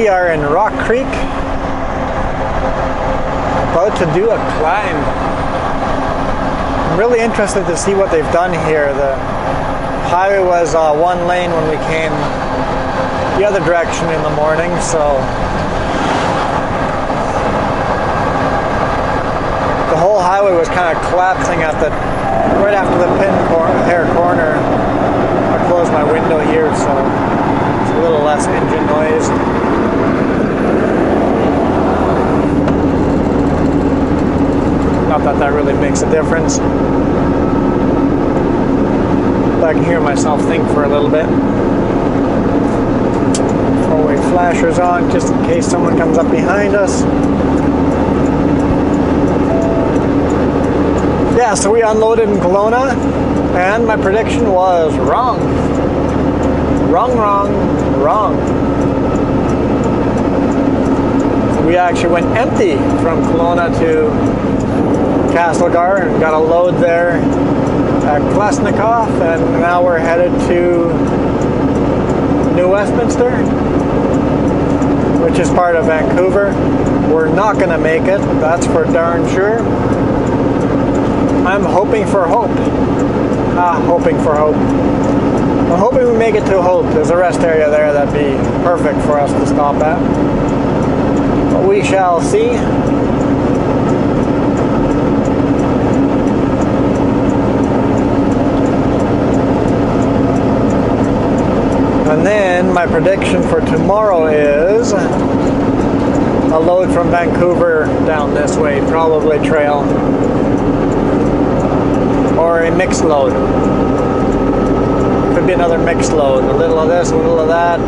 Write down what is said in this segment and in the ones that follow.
We are in Rock Creek, about to do a climb. I'm really interested to see what they've done here. The highway was one lane when we came the other direction in the morning, so the whole highway was kind of collapsing at the right after the hair corner. I closed my window here, so it's a little less engine noise. Not that that really makes a difference, but I can hear myself think for a little bit. Four-way flashers on just in case someone comes up behind us. Yeah, so we unloaded in Kelowna, and my prediction was wrong. Wrong. We actually went empty from Kelowna to Castlegar and got a load there at Klesnikoff, and now we're headed to New Westminster, which is part of Vancouver. We're not going to make it, that's for darn sure. I'm hoping for hope. Hoping for hope. I'm hoping we make it to Hope. There's a rest area there that'd be perfect for us to stop at. But we shall see. And then my prediction for tomorrow is a load from Vancouver down this way, probably trail. Or a mixed load. Could be another mixed load. A little of this, a little of that.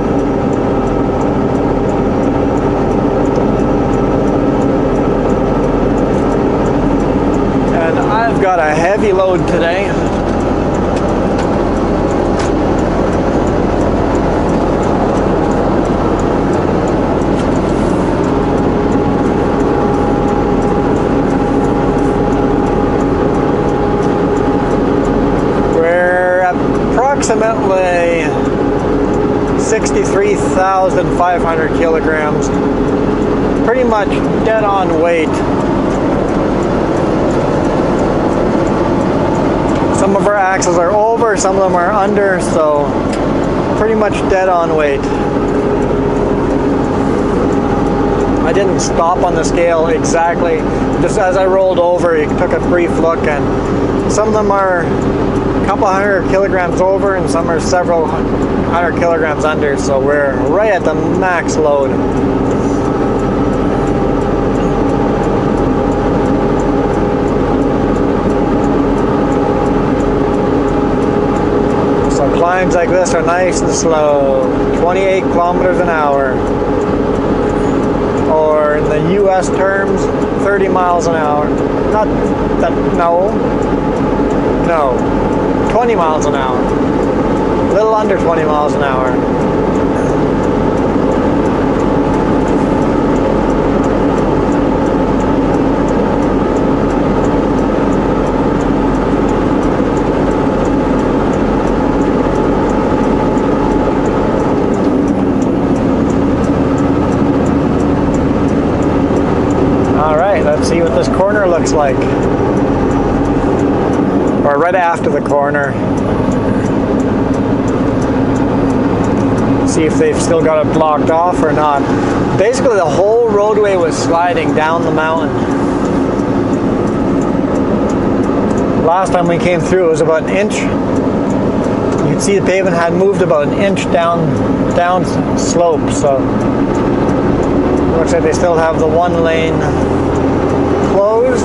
And I've got a heavy load today. Approximately 63,500 kilograms. Pretty much dead on weight. Some of our axles are over, some of them are under, so pretty much dead on weight. I didn't stop on the scale exactly. Just as I rolled over, you took a brief look, and some of them are a couple hundred kilograms over and some are several hundred kilograms under, so we're right at the max load. So climbs like this are nice and slow, 28 kilometers an hour, or in the US terms, 30 miles an hour. Not that, no, 20 miles an hour. A little under 20 miles an hour. Alright, let's see what this corner looks like. Or right after the corner. See if they've still got it blocked off or not. Basically the whole roadway was sliding down the mountain. Last time we came through it was about an inch. You can see the pavement had moved about an inch down slope, so looks like they still have the one lane closed.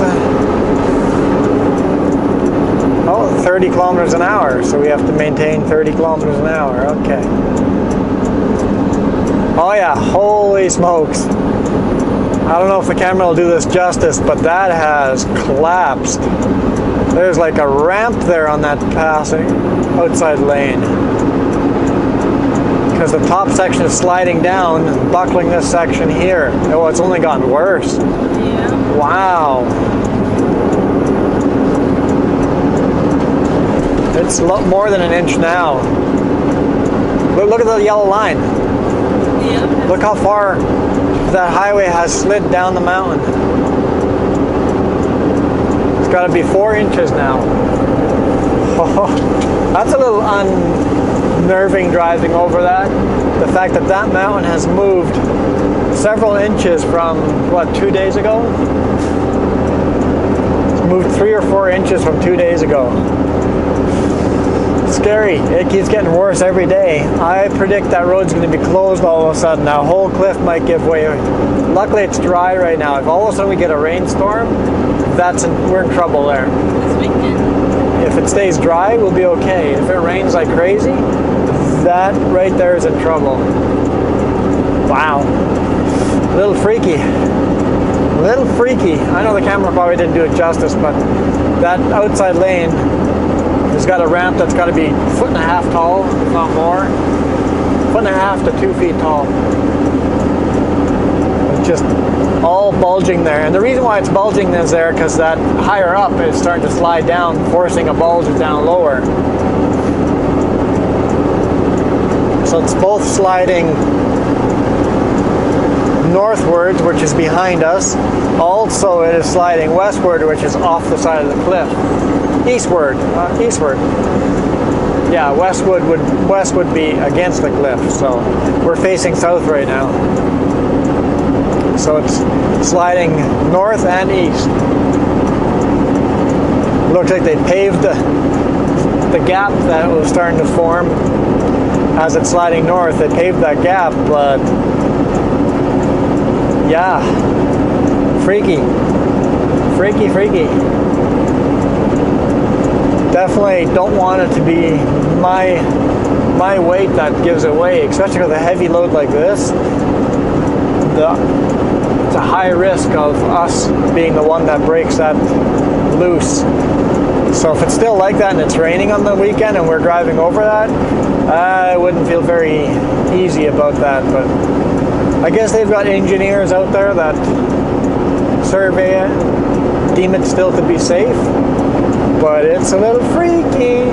Oh, 30 kilometers an hour, so we have to maintain 30 kilometers an hour, okay. Oh yeah, holy smokes. I don't know if the camera will do this justice, but that has collapsed. There's like a ramp there on that passing outside lane. Because the top section is sliding down, buckling this section here. Oh, it's only gotten worse. Yeah. Wow. It's more than an inch now. Look at the yellow line. Yep. Look how far that highway has slid down the mountain. It's got to be 4 inches now. That's a little unnerving driving over that. The fact that that mountain has moved several inches from, what, 2 days ago? It's moved 3 or 4 inches from 2 days ago. Scary. It keeps getting worse every day. I predict that road's going to be closed all of a sudden. That whole cliff might give way. Luckily it's dry right now. If all of a sudden we get a rainstorm, we're in trouble there. This weekend. If it stays dry, we'll be okay. If it rains like crazy, that right there is in trouble. Wow. A little freaky. A little freaky. I know the camera probably didn't do it justice, but that outside lane has got a ramp that's got to be 1.5 feet tall, if not more. 1.5 to 2 feet tall. It's just all bulging there. And the reason why it's bulging is there because that higher up is starting to slide down, forcing a bulge down lower. So it's both sliding northwards, which is behind us. Also, it is sliding westward, which is off the side of the cliff. Eastward. Yeah, west would be against the cliff. So we're facing south right now. So it's sliding north and east. Looks like they paved the gap that was starting to form as it's sliding north. They paved that gap, but yeah, freaky. Definitely don't want it to be my weight that gives it away, especially with a heavy load like this. It's a high risk of us being the one that breaks that loose. So if it's still like that and it's raining on the weekend and we're driving over that, I wouldn't feel very easy about that. But I guess they've got engineers out there that survey it, deem it still to be safe, but it's a little freaky.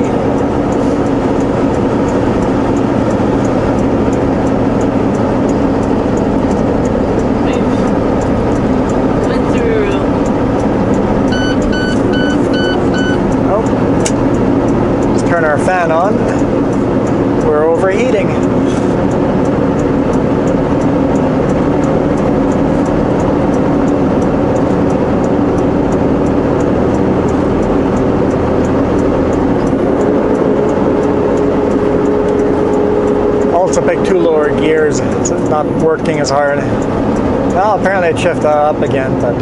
Turn our fan on. We're overheating. Also picked 2 lower gears. It's not working as hard. Well, apparently it shifted up again, but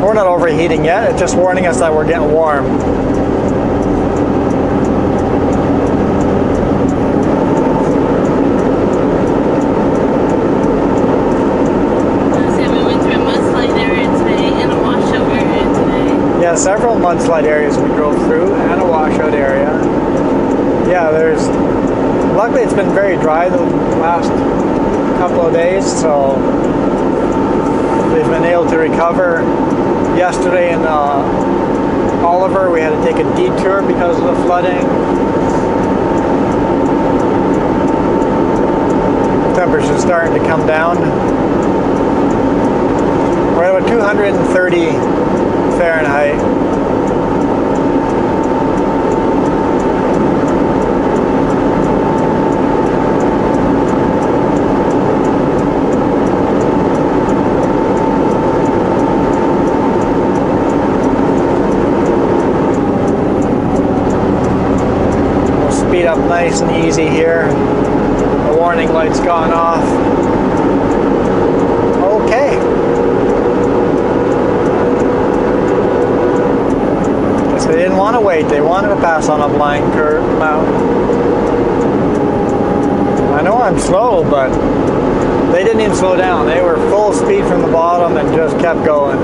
we're not overheating yet. It's just warning us that we're getting warm. Yeah, several mudslide areas we drove through and a washout area. Yeah, luckily it's been very dry the last couple of days, so they've been able to recover. Yesterday in Oliver, we had to take a detour because of the flooding. Temperature's starting to come down. We're at about 230 Fahrenheit. We'll speed up nice and easy here. The warning light's gone off. Okay. They didn't want to wait. They wanted to pass on a blind curve mountain. I know I'm slow, but they didn't even slow down. They were full speed from the bottom and just kept going.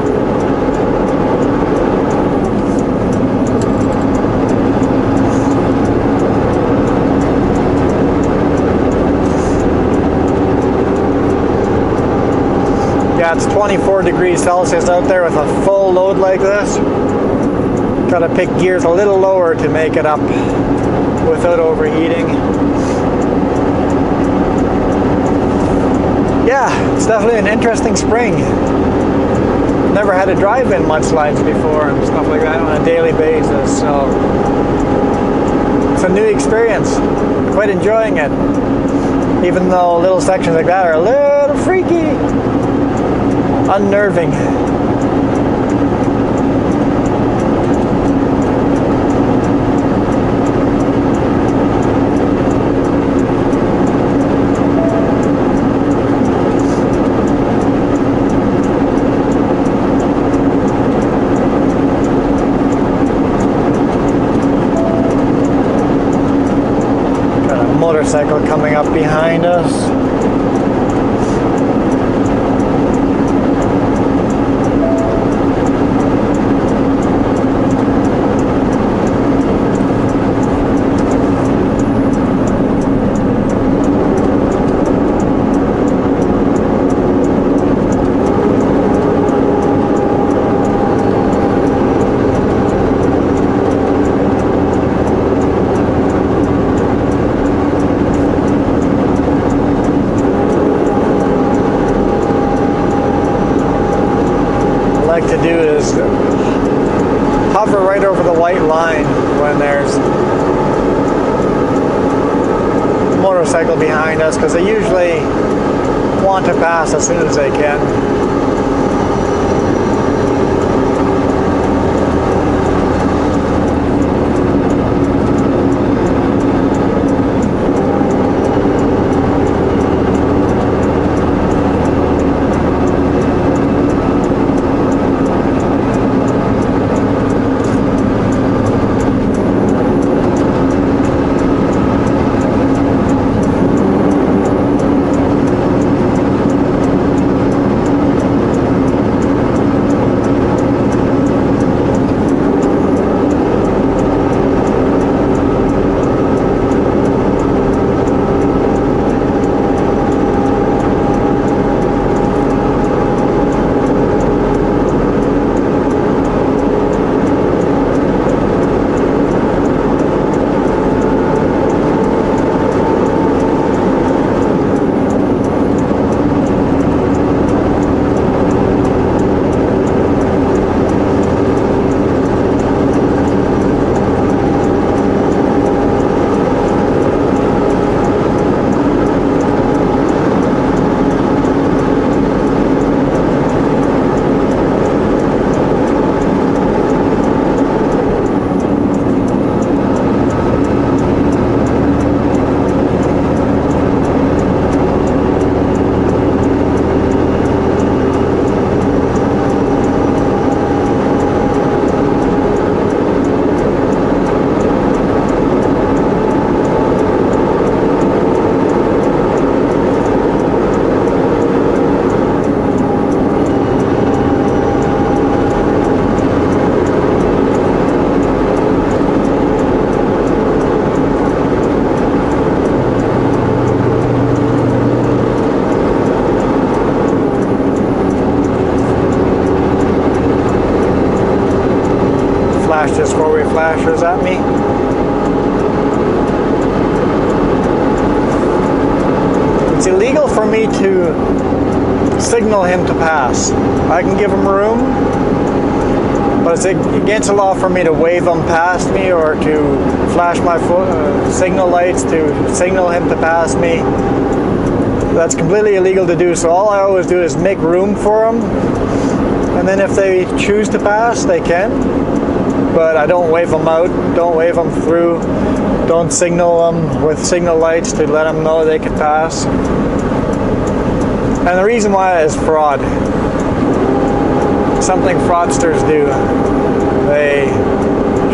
Yeah, it's 24 degrees Celsius out there with a full load like this. Got to pick gears a little lower to make it up without overheating. yeah, it's definitely an interesting spring. Never had to drive in mudslides before and stuff like that on a daily basis, so it's a new experience. Quite enjoying it, even though little sections like that are a little freaky, unnerving. Motorcycle coming up behind us. To do is hover right over the white line when there's a motorcycle behind us, because they usually want to pass as soon as they can. Just four-way flashers at me. It's illegal for me to signal him to pass. I can give him room, but it's against the law for me to wave him past me or to flash my signal lights to signal him to pass me. That's completely illegal to do, so all I always do is make room for them, and then if they choose to pass, they can. But I don't wave them out, don't wave them through, don't signal them with signal lights to let them know they can pass. And the reason why is fraud. Something fraudsters do. They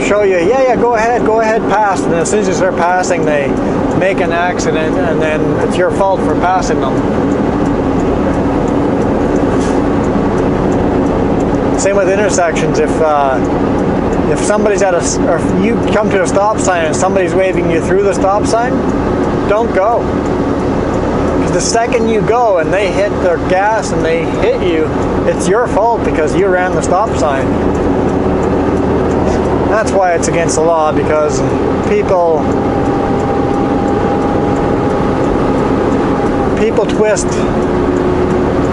show you, yeah, go ahead, pass. And as soon as they're passing, they make an accident, and then it's your fault for passing them. Same with intersections. If somebody's or if you come to a stop sign and somebody's waving you through the stop sign, don't go. Because the second you go and they hit their gas and they hit you, it's your fault because you ran the stop sign. That's why it's against the law, because people twist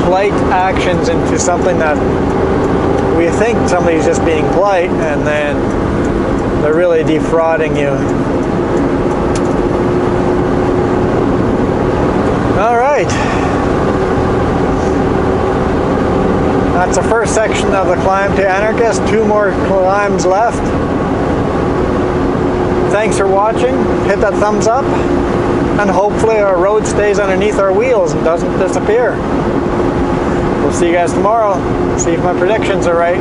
polite actions into something that we think somebody's just being polite, and then they're really defrauding you. All right. That's the first section of the climb to Anarchist. 2 more climbs left. Thanks for watching. Hit that thumbs up. And hopefully our road stays underneath our wheels and doesn't disappear. We'll see you guys tomorrow. See if my predictions are right.